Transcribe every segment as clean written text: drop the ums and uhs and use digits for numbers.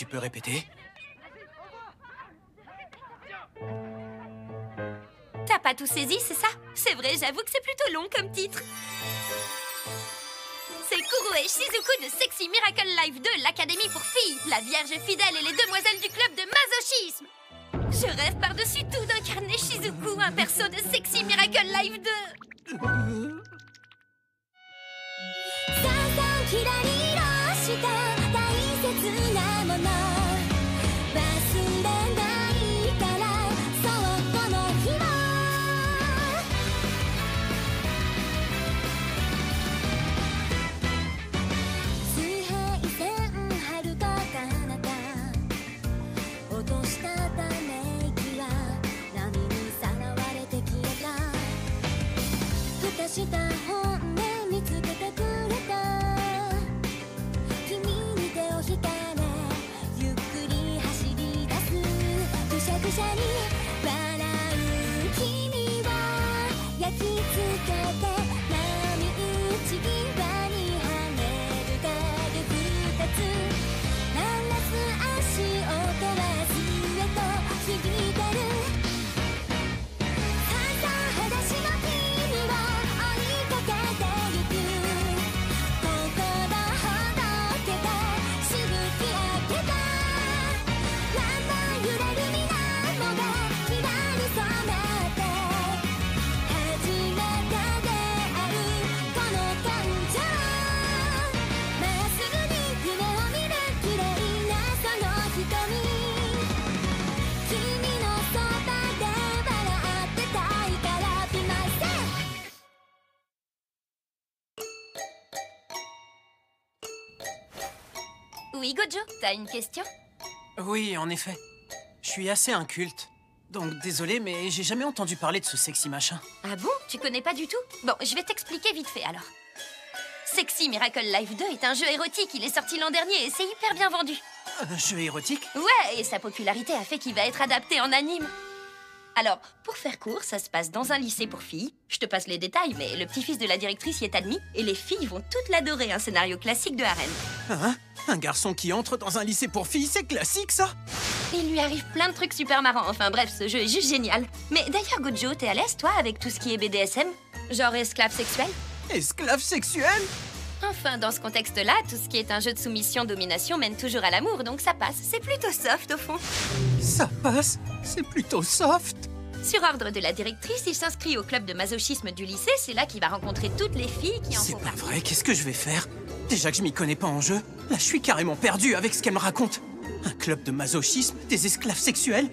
Tu peux répéter? T'as pas tout saisi, c'est ça? C'est vrai, j'avoue que c'est plutôt long comme titre. C'est Kuro et Shizuku de Sexy Miracle Life 2, l'Académie pour filles, la Vierge fidèle et les demoiselles du club de masochisme. Je rêve par-dessus tout d'incarner Shizuku, un perso de Sexy Miracle Life 2. Oui, Gojo, t'as une question? Oui, en effet. Je suis assez inculte. Donc désolé, mais j'ai jamais entendu parler de ce sexy machin. Ah bon? Tu connais pas du tout? Bon, je vais t'expliquer vite fait alors. Sexy Miracle Life 2 est un jeu érotique, il est sorti l'an dernier et c'est hyper bien vendu. Un jeu érotique? Ouais, et sa popularité a fait qu'il va être adapté en anime. Alors, pour faire court, ça se passe dans un lycée pour filles. Je te passe les détails, mais le petit-fils de la directrice y est admis et les filles vont toutes l'adorer, un scénario classique de harem. Hein? Un garçon qui entre dans un lycée pour filles, c'est classique, ça? Il lui arrive plein de trucs super marrants. Enfin bref, ce jeu est juste génial. Mais d'ailleurs, Gojo, t'es à l'aise, toi, avec tout ce qui est BDSM? Genre esclave sexuel? Esclave sexuel? Enfin, dans ce contexte-là, tout ce qui est un jeu de soumission-domination mène toujours à l'amour, donc ça passe. C'est plutôt soft, au fond. Ça passe? C'est plutôt soft. Sur ordre de la directrice, il s'inscrit au club de masochisme du lycée. C'est là qu'il va rencontrer toutes les filles qui en C'est font pas partie. vrai, qu'est-ce que je vais faire? Déjà que je m'y connais pas en jeu, là je suis carrément perdu avec ce qu'elle me raconte. Un club de masochisme, des esclaves sexuels?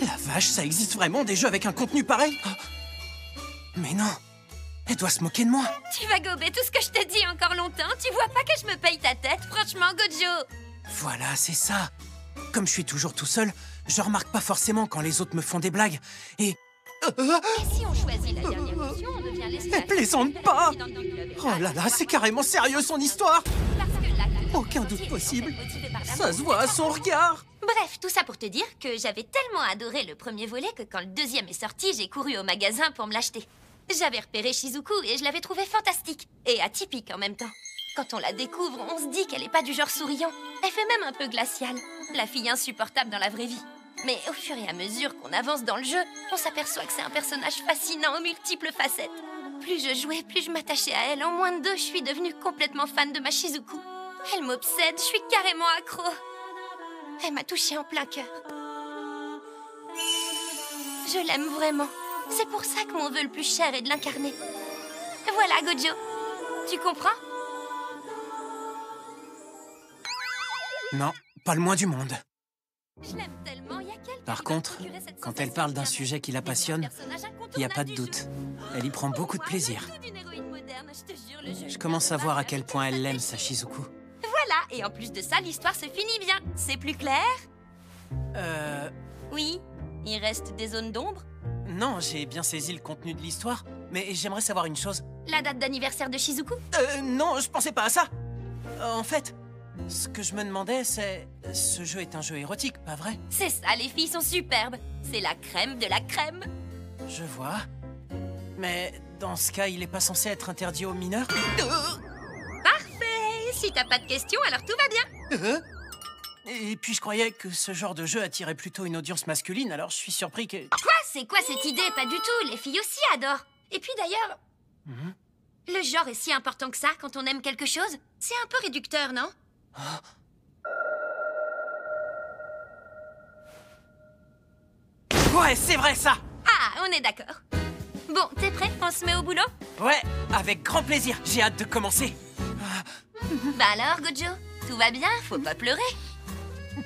La vache, ça existe vraiment des jeux avec un contenu pareil? Oh. Mais non, elle doit se moquer de moi. Tu vas gober tout ce que je te dis encore longtemps. Tu vois pas que je me paye ta tête, franchement, Gojo? Voilà, c'est ça. Comme je suis toujours tout seul, je remarque pas forcément quand les autres me font des blagues. Et... Et si on choisit la dernière option, on devient l'esclave. Elle plaisante pas. Présidente du club. Oh là là, c'est carrément sérieux son histoire. Parce que là, Aucun doute possible. Ça se voit à son regard. Bref, tout ça pour te dire que j'avais tellement adoré le premier volet que quand le deuxième est sorti, j'ai couru au magasin pour me l'acheter. J'avais repéré Shizuku et je l'avais trouvé fantastique. Et atypique en même temps. Quand on la découvre, on se dit qu'elle est pas du genre souriant. Elle fait même un peu glaciale. La fille insupportable dans la vraie vie. Mais au fur et à mesure qu'on avance dans le jeu, on s'aperçoit que c'est un personnage fascinant aux multiples facettes. Plus je jouais, plus je m'attachais à elle. En moins de 2, je suis devenue complètement fan de ma Shizuku. Elle m'obsède, je suis carrément accro. Elle m'a touchée en plein cœur. Je l'aime vraiment. C'est pour ça que mon vœu le plus cher est de l'incarner. Voilà, Gojo. Tu comprends? Non, pas le moins du monde. Je l'aime tellement, y a quelqu'un Par qui contre, va procurer cette quand elle sensation parle d'un bien sujet qui la Mais c'est passionne, un personnage il n'y a pas de incontournable doute. du jeu. Elle y prend beaucoup de Pour moi, plaisir. le coup d'une héroïne moderne, je te jure, le jeu Je est commence à bien voir à dommage quel avec point sa elle l'aime, stratégie. sa Shizuku. Voilà, et en plus de ça, l'histoire se finit bien. C'est plus clair? Oui, il reste des zones d'ombre. Non, j'ai bien saisi le contenu de l'histoire, mais j'aimerais savoir une chose. La date d'anniversaire de Shizuku? Non, je pensais pas à ça. En fait, ce que je me demandais, c'est... Ce jeu est un jeu érotique, pas vrai? C'est ça, les filles sont superbes. C'est la crème de la crème. Je vois. Mais dans ce cas, il est pas censé être interdit aux mineurs? Parfait! Si t'as pas de questions, alors tout va bien. Et puis je croyais que ce genre de jeu attirait plutôt une audience masculine, alors je suis surpris que... Quoi? C'est quoi cette idée? Pas du tout, les filles aussi adorent. Et puis d'ailleurs... Le genre est si important que ça quand on aime quelque chose? C'est un peu réducteur, non? Ouais, c'est vrai ça! Ah, on est d'accord. Bon, t'es prêt? On se met au boulot? Ouais, avec grand plaisir, j'ai hâte de commencer. Bah alors, Gojo, tout va bien? Faut pas pleurer.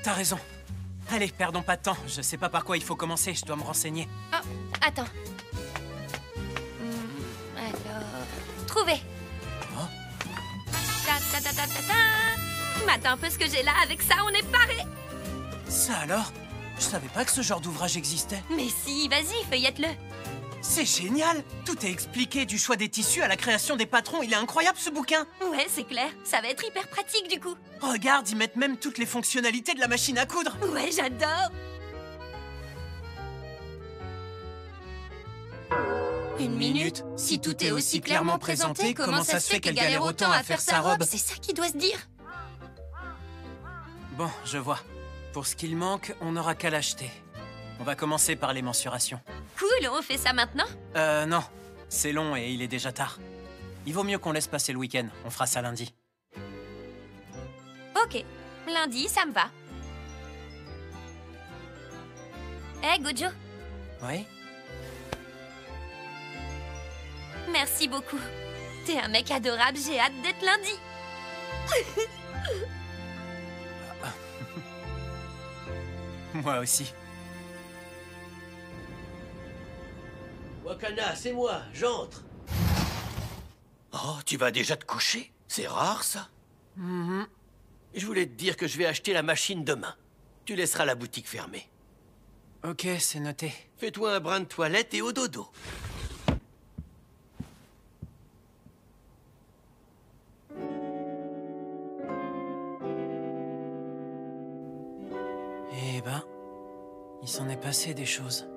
T'as raison. Allez, perdons pas de temps, je sais pas par quoi il faut commencer, je dois me renseigner. Oh, attends. Alors... Trouvé. Oh. Ta ta ta ta ta ta. M'attends un peu ce que j'ai là, avec ça, on est paré. Ça alors? Je savais pas que ce genre d'ouvrage existait. Mais si, vas-y, feuillette-le. C'est génial! Tout est expliqué, du choix des tissus à la création des patrons. Il est incroyable, ce bouquin! Ouais, c'est clair. Ça va être hyper pratique, du coup. Regarde, ils mettent même toutes les fonctionnalités de la machine à coudre. Ouais, j'adore. Une minute. Si tout est aussi clairement présenté, comment ça se fait qu'elle galère autant à faire sa robe? C'est ça qui doit se dire. Bon, je vois. Pour ce qu'il manque, on n'aura qu'à l'acheter. On va commencer par les mensurations. Cool, on fait ça maintenant? Non. C'est long et il est déjà tard. Il vaut mieux qu'on laisse passer le week-end. On fera ça lundi. Ok. Lundi, ça me va. Hé, Gojo. Oui? Merci beaucoup. T'es un mec adorable, j'ai hâte d'être lundi. Moi aussi. Wakana, c'est moi, j'entre. Oh, tu vas déjà te coucher? C'est rare, ça. Je voulais te dire que je vais acheter la machine demain. Tu laisseras la boutique fermée. Ok, c'est noté. Fais-toi un brin de toilette et au dodo. Eh ben, il s'en est passé des choses.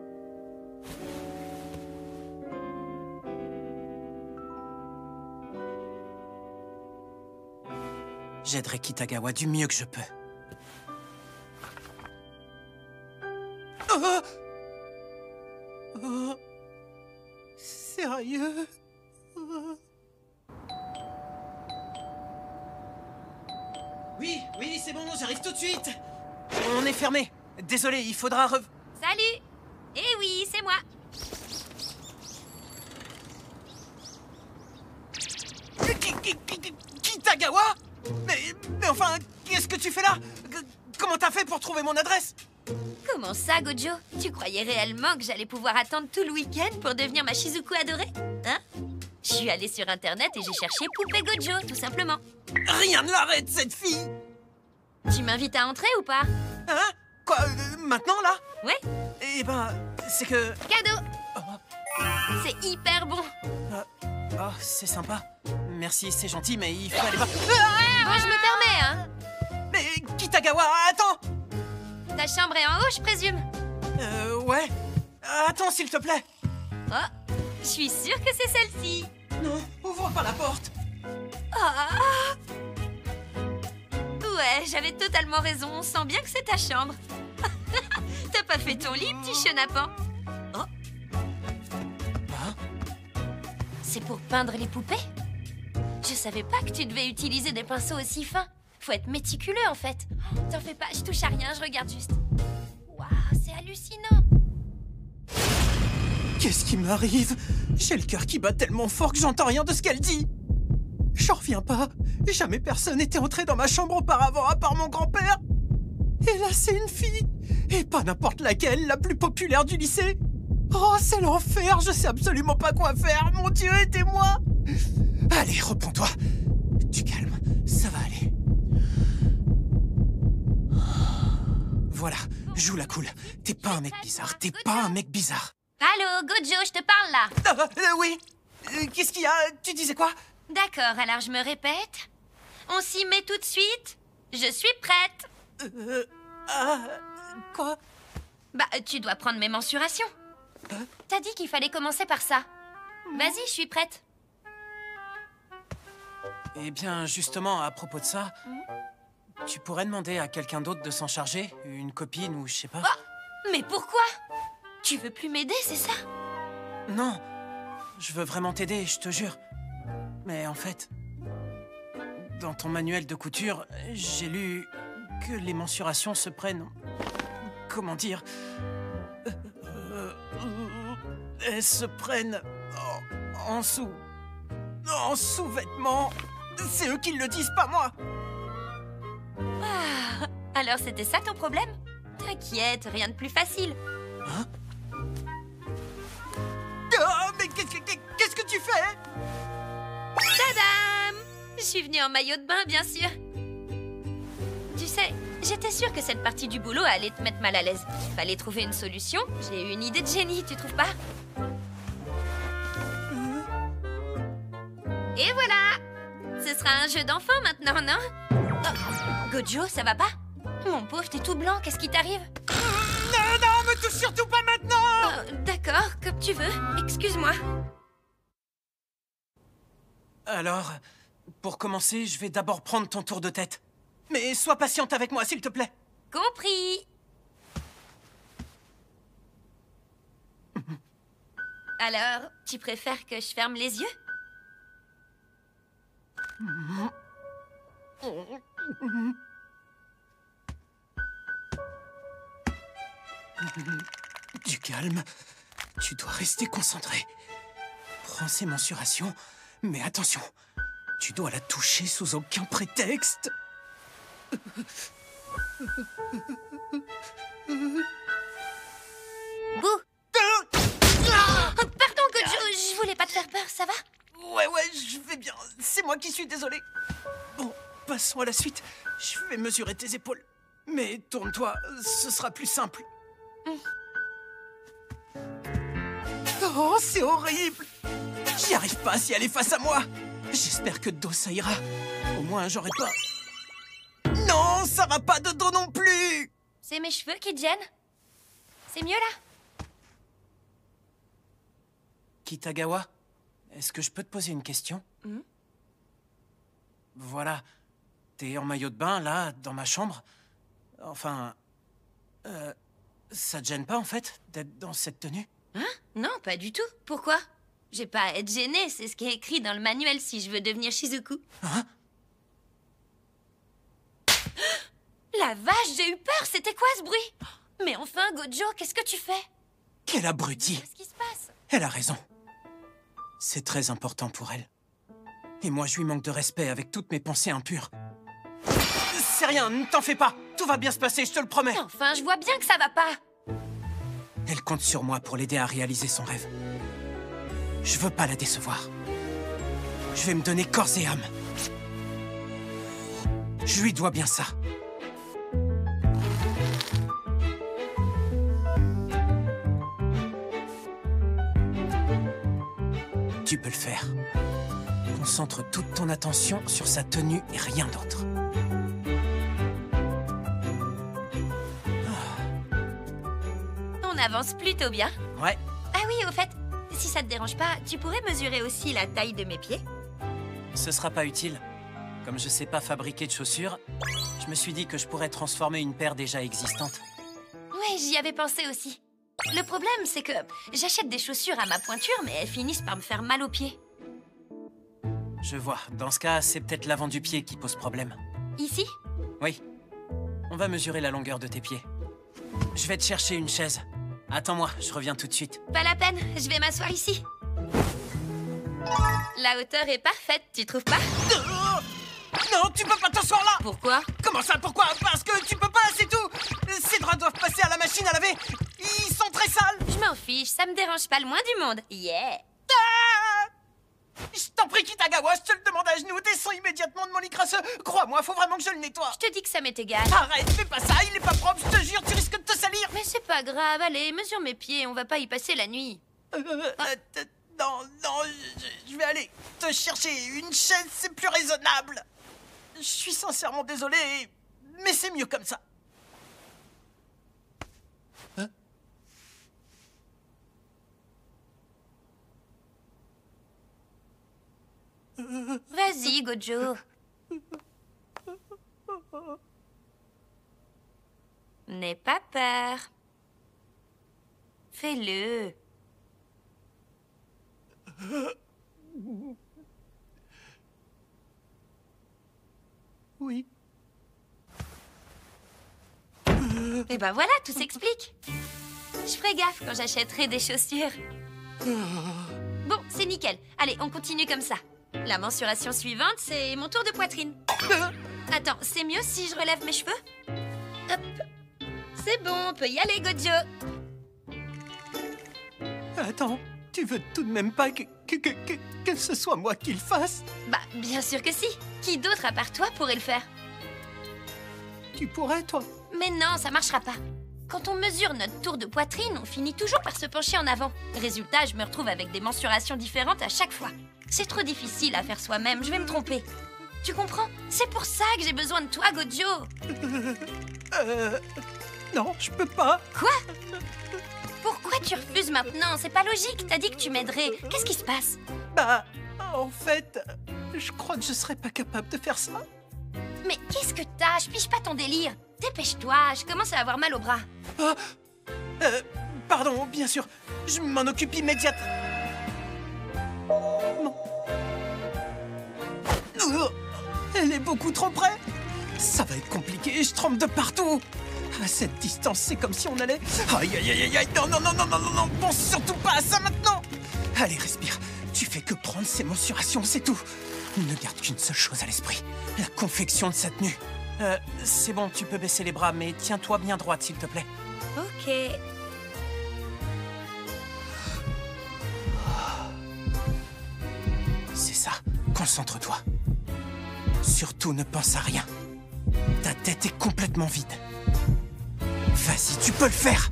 J'aiderai Kitagawa du mieux que je peux. Oh, oh. Sérieux? Oh. Oui, c'est bon, j'arrive tout de suite. On est fermé. Désolé, il faudra Salut. Eh oui, c'est moi. Kitagawa? Mais enfin, qu'est-ce que tu fais là? Comment t'as fait pour trouver mon adresse? Comment ça, Gojo? Tu croyais réellement que j'allais pouvoir attendre tout le week-end pour devenir ma Shizuku adorée? Hein? Je suis allée sur Internet et j'ai cherché Poupée Gojo, tout simplement. Rien ne l'arrête, cette fille! Tu m'invites à entrer ou pas? Hein? Quoi, maintenant, là? Ouais? Eh ben, c'est que... Cadeau! Oh, C'est hyper bon. oh, c'est sympa. Merci, c'est gentil, mais il faut aller voir... Moi, je me permets, hein. Mais Kitagawa, attends! Ta chambre est en haut, je présume? Ouais. Attends, s'il te plaît. Oh, je suis sûre que c'est celle-ci. Non, ouvre pas la porte. Ah. Ouais, j'avais totalement raison. On sent bien que c'est ta chambre. T'as pas fait ton lit, petit chenapan? Hein? C'est pour peindre les poupées? Je savais pas que tu devais utiliser des pinceaux aussi fins. Faut être méticuleux, en fait. T'en fais pas, je touche à rien, je regarde juste. Waouh, c'est hallucinant. Qu'est-ce qui m'arrive? J'ai le cœur qui bat tellement fort que j'entends rien de ce qu'elle dit. J'en reviens pas. Jamais personne n'était entré dans ma chambre auparavant à part mon grand-père. Et là, c'est une fille. Et pas n'importe laquelle, la plus populaire du lycée. Oh, c'est l'enfer. Je sais absolument pas quoi faire. Mon Dieu, aidez-moi. Allez, reprends-toi. Tu calmes, ça va aller. Voilà, joue la cool. T'es pas un mec bizarre. T'es pas un mec bizarre. Allô, Gojo, je te parle là. Oui. Qu'est-ce qu'il y a? Tu disais quoi? D'accord, alors je me répète. On s'y met tout de suite. Je suis prête. Quoi? Bah, tu dois prendre mes mensurations. T'as dit qu'il fallait commencer par ça. Vas-y, je suis prête. Eh bien, justement, à propos de ça, Tu pourrais demander à quelqu'un d'autre de s'en charger? Une copine ou je sais pas? Mais pourquoi? Tu veux plus m'aider, c'est ça? Non, je veux vraiment t'aider, je te jure. Mais en fait, dans ton manuel de couture, j'ai lu que les mensurations se prennent... Comment dire? Elles se prennent en sous... En sous-vêtements. C'est eux qui le disent, pas moi. Ah, alors c'était ça ton problème? T'inquiète, rien de plus facile. Hein? Oh, mais qu'est-ce que tu fais? Tadam! Je suis venue en maillot de bain, bien sûr. Tu sais, j'étais sûre que cette partie du boulot allait te mettre mal à l'aise. Fallait trouver une solution. J'ai eu une idée de génie, tu trouves pas? Et voilà! Ce sera un jeu d'enfant maintenant, non? Oh, Gojo, ça va pas? Mon pauvre, t'es tout blanc, qu'est-ce qui t'arrive? Non, me touche surtout pas maintenant! D'accord, comme tu veux. Excuse-moi. Alors, pour commencer, je vais d'abord prendre ton tour de tête. Mais sois patiente avec moi, s'il te plaît. Compris. Alors, tu préfères que je ferme les yeux? Du calme. Tu dois rester concentré. Prends ces mensurations, mais attention. Tu dois la toucher sous aucun prétexte. Bouh! Pardon, Gojo, je voulais pas te faire peur, ça va? Ouais, je vais bien. C'est moi qui suis désolé. Bon, passons à la suite. Je vais mesurer tes épaules. Mais tourne-toi, ce sera plus simple. Oh, c'est horrible! J'y arrive pas si elle est face à moi. J'espère que de dos ça ira. Au moins, j'aurai pas... Non, ça va pas de dos non plus! C'est mes cheveux qui te gênent? C'est mieux là? Kitagawa, est-ce que je peux te poser une question? Voilà, t'es en maillot de bain, là, dans ma chambre. Enfin... ça te gêne pas, en fait, d'être dans cette tenue? Hein? Non, pas du tout. Pourquoi? J'ai pas à être gênée, c'est ce qui est écrit dans le manuel si je veux devenir Shizuku. Hein? La vache, j'ai eu peur, c'était quoi ce bruit? Mais enfin, Gojo, qu'est-ce que tu fais? Quel abruti! Qu'est-ce qui se passe? Elle a raison. C'est très important pour elle. Et moi, je lui manque de respect avec toutes mes pensées impures. C'est rien, ne t'en fais pas. Tout va bien se passer, je te le promets. Enfin, je vois bien que ça va pas. Elle compte sur moi pour l'aider à réaliser son rêve. Je veux pas la décevoir. Je vais me donner corps et âme. Je lui dois bien ça. Tu peux le faire. Concentre toute ton attention sur sa tenue et rien d'autre. On avance plutôt bien. Ouais, Ah oui, au fait, si ça te dérange pas, tu pourrais mesurer aussi la taille de mes pieds? ce sera pas utile. Comme je sais pas fabriquer de chaussures, je me suis dit que je pourrais transformer une paire déjà existante. Ouais, j'y avais pensé aussi. Le problème, c'est que j'achète des chaussures à ma pointure, mais elles finissent par me faire mal aux pieds. Je vois. Dans ce cas, c'est peut-être l'avant du pied qui pose problème. Ici? Oui. On va mesurer la longueur de tes pieds. Je vais te chercher une chaise. Attends-moi, je reviens tout de suite. Pas la peine, je vais m'asseoir ici. La hauteur est parfaite, tu trouves pas? Non, tu peux pas t'asseoir là! Pourquoi? Comment ça, pourquoi? Parce que tu peux pas, c'est tout! Ces draps doivent passer à la machine à laver! Ils sont très sales! Je m'en fiche, ça me dérange pas le moins du monde. Yeah! Ah, je t'en prie, Kitagawa, je te le demande à genoux, descends immédiatement de mon lit crasseux! Crois-moi, faut vraiment que je le nettoie! Je te dis que ça m'est égal. Arrête, fais pas ça, il est pas propre, je te jure, tu risques de te salir! Mais c'est pas grave, allez, mesure mes pieds, on va pas y passer la nuit. Non, je vais aller te chercher une chaise, c'est plus raisonnable! Je suis sincèrement désolé, mais c'est mieux comme ça. Hein? Vas-y, Gojo. N'aie pas peur. Fais-le. Oui. Et ben voilà, tout s'explique. Je ferai gaffe quand j'achèterai des chaussures. Bon, c'est nickel. Allez, on continue comme ça. La mensuration suivante, c'est mon tour de poitrine. Attends, c'est mieux si je relève mes cheveux? Hop. C'est bon, on peut y aller, Gojo. Attends, tu veux tout de même pas que ce soit moi qui le fasse? Bah, bien sûr que si. Qui d'autre à part toi pourrait le faire? Tu pourrais, toi? Mais non, ça marchera pas. Quand on mesure notre tour de poitrine, on finit toujours par se pencher en avant. Résultat, je me retrouve avec des mensurations différentes à chaque fois. C'est trop difficile à faire soi-même, je vais me tromper. Tu comprends? C'est pour ça que j'ai besoin de toi, Gojo. Non, je peux pas. Quoi? Pourquoi tu refuses maintenant? C'est pas logique, t'as dit que tu m'aiderais. Qu'est-ce qui se passe? Bah, en fait, je crois que je serais pas capable de faire ça. Mais qu'est-ce que t'as? Je pige pas ton délire. Dépêche-toi, je commence à avoir mal au bras. Ah, pardon, bien sûr. Je m'en occupe immédiatement. Elle est beaucoup trop près. Ça va être compliqué, je tremble de partout. À cette distance, c'est comme si on allait... Aïe, aïe, aïe, aïe, non, non, non, non, non, non, non, pense surtout pas à ça maintenant. Allez, respire. Tu fais que prendre ces mensurations, c'est tout. Ne garde qu'une seule chose à l'esprit, la confection de sa tenue. C'est bon, tu peux baisser les bras, mais tiens-toi bien droite, s'il te plaît. Ok. C'est ça, concentre-toi. Surtout ne pense à rien. Ta tête est complètement vide. Vas-y, tu peux le faire!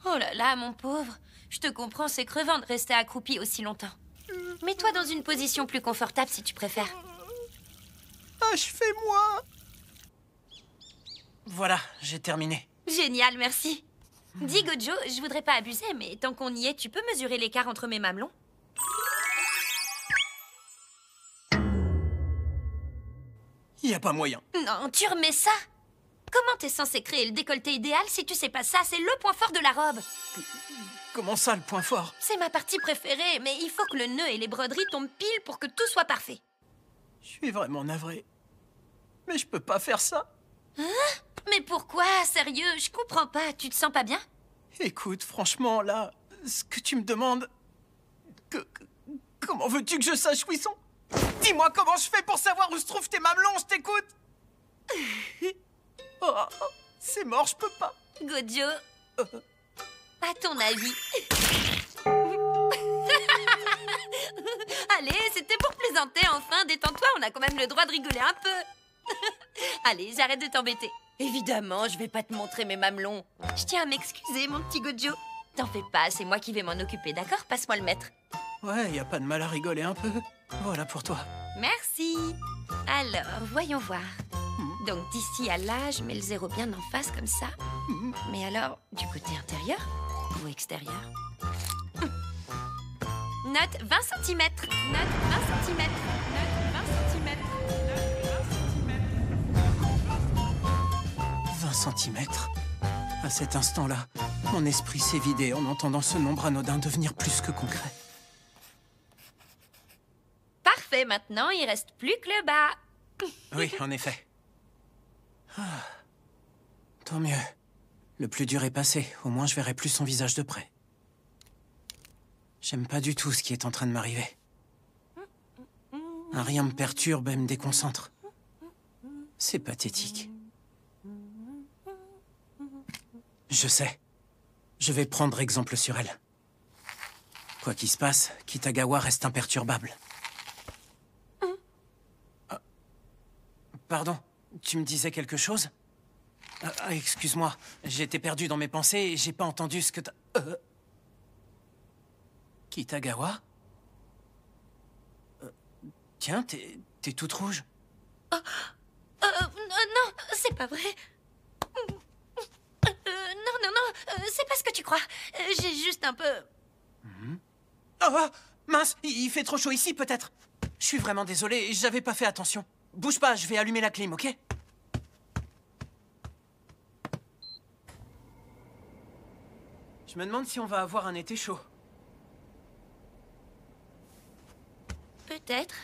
Oh là là, mon pauvre. Je te comprends, c'est crevant de rester accroupi aussi longtemps. Mets-toi dans une position plus confortable si tu préfères. Achevez-moi! Voilà, j'ai terminé. Génial, merci. Dis, Gojo, je voudrais pas abuser, mais tant qu'on y est, tu peux mesurer l'écart entre mes mamelons? Y a pas moyen. Non, tu remets ça? Comment t'es censé créer le décolleté idéal si tu sais pas ça? C'est le point fort de la robe. Comment ça, le point fort? C'est ma partie préférée, mais il faut que le nœud et les broderies tombent pile pour que tout soit parfait. Je suis vraiment navré. Mais je peux pas faire ça. Hein? Mais pourquoi? Sérieux, je comprends pas. Tu te sens pas bien? Écoute, franchement, là, ce que tu me demandes... Comment veux-tu que je sache où ils sont? Dis-moi comment je fais pour savoir où se trouvent tes mamelons, je t'écoute. Oh, c'est mort, je peux pas. Gojo, à ton avis? Allez, c'était pour plaisanter, enfin. Détends-toi, on a quand même le droit de rigoler un peu. Allez, j'arrête de t'embêter. Évidemment, je vais pas te montrer mes mamelons. Je tiens à m'excuser, mon petit Gojo. T'en fais pas, c'est moi qui vais m'en occuper, d'accord? Passe-moi le maître. Ouais, y a pas de mal à rigoler un peu. Voilà pour toi. Merci. Alors, voyons voir. Donc d'ici à là, je mets le zéro bien en face comme ça. Mais alors, du côté intérieur ou extérieur? Note 20 cm. Note 20 cm. Note 20 cm. Note 20 cm. 20 cm. À cet instant-là, mon esprit s'est vidé en entendant ce nombre anodin devenir plus que concret. Parfait, maintenant, il reste plus que le bas. Oui, en effet. Tant mieux. Le plus dur est passé. Au moins, je verrai plus son visage de près. J'aime pas du tout ce qui est en train de m'arriver. Un rien me perturbe et me déconcentre. C'est pathétique. Je sais. Je vais prendre exemple sur elle. Quoi qu'il se passe, Kitagawa reste imperturbable. Pardon, tu me disais quelque chose? Excuse-moi, j'étais perdu dans mes pensées et j'ai pas entendu ce que t'as... Kitagawa? Tiens, t'es toute rouge. Non, c'est pas vrai. Non, c'est pas ce que tu crois. J'ai juste un peu... Oh, mince, il fait trop chaud ici, peut-être. Je suis vraiment désolé, j'avais pas fait attention. Bouge pas, je vais allumer la clim, ok? Je me demande si on va avoir un été chaud. Peut-être.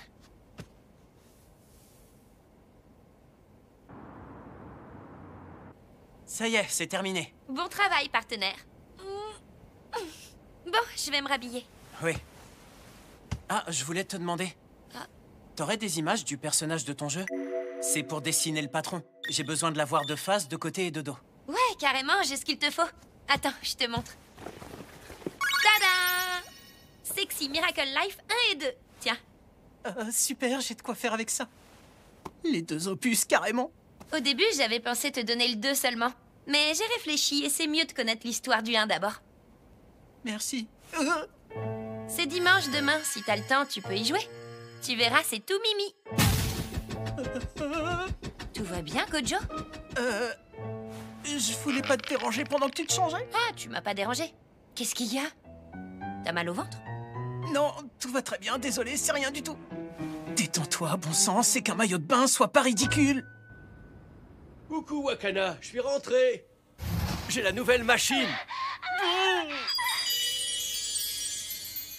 Ça y est, c'est terminé. Bon travail, partenaire. Bon, je vais me rhabiller. Oui. Ah, je voulais te demander. Ah. T'aurais des images du personnage de ton jeu? C'est pour dessiner le patron. J'ai besoin de la voir de face, de côté et de dos. Ouais, carrément, j'ai ce qu'il te faut. Attends, je te montre. Tada! Sexy Miracle Life 1 et 2. Tiens. Super, j'ai de quoi faire avec ça. Les 2 opus, carrément. Au début, j'avais pensé te donner le 2 seulement. Mais j'ai réfléchi et c'est mieux de connaître l'histoire du 1 d'abord. Merci. C'est dimanche demain, si t'as le temps, tu peux y jouer. Tu verras, c'est tout mimi. Tout va bien, Kojo? Je voulais pas te déranger pendant que tu te changeais. Ah, tu m'as pas dérangé. Qu'est-ce qu'il y a? T'as mal au ventre? Non, tout va très bien, désolé, c'est rien du tout. Détends-toi, bon sang, c'est qu'un maillot de bain, sois pas ridicule. Coucou Wakana, je suis rentré. J'ai la nouvelle machine.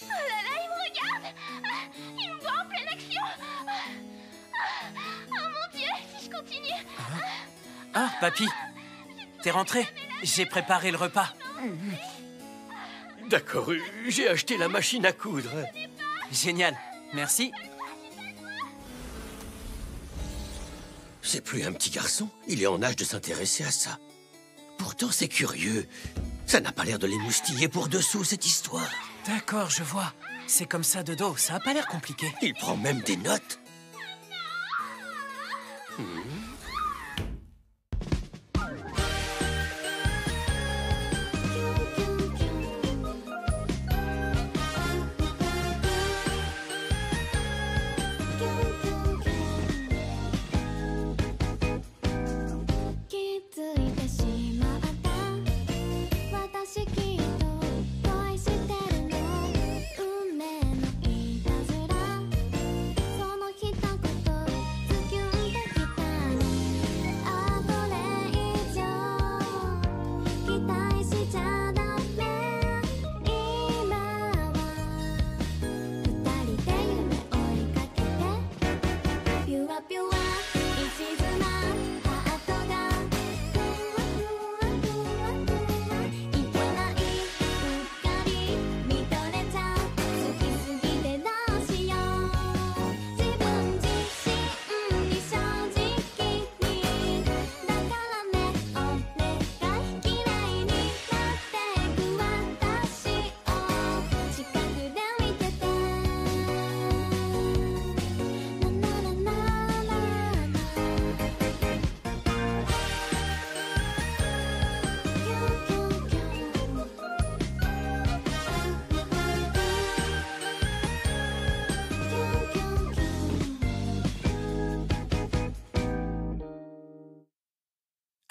Oh là là, il me regarde. Il me voit en pleine action. Oh mon Dieu, si je continue. Ah, papy, t'es rentré? J'ai préparé le repas. D'accord, j'ai acheté la machine à coudre. Génial, merci. C'est plus un petit garçon, il est en âge de s'intéresser à ça. Pourtant, c'est curieux. Ça n'a pas l'air de l'émoustiller pour dessous, cette histoire. D'accord, je vois. C'est comme ça de dos, ça a pas l'air compliqué. Il prend même des notes.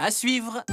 À suivre.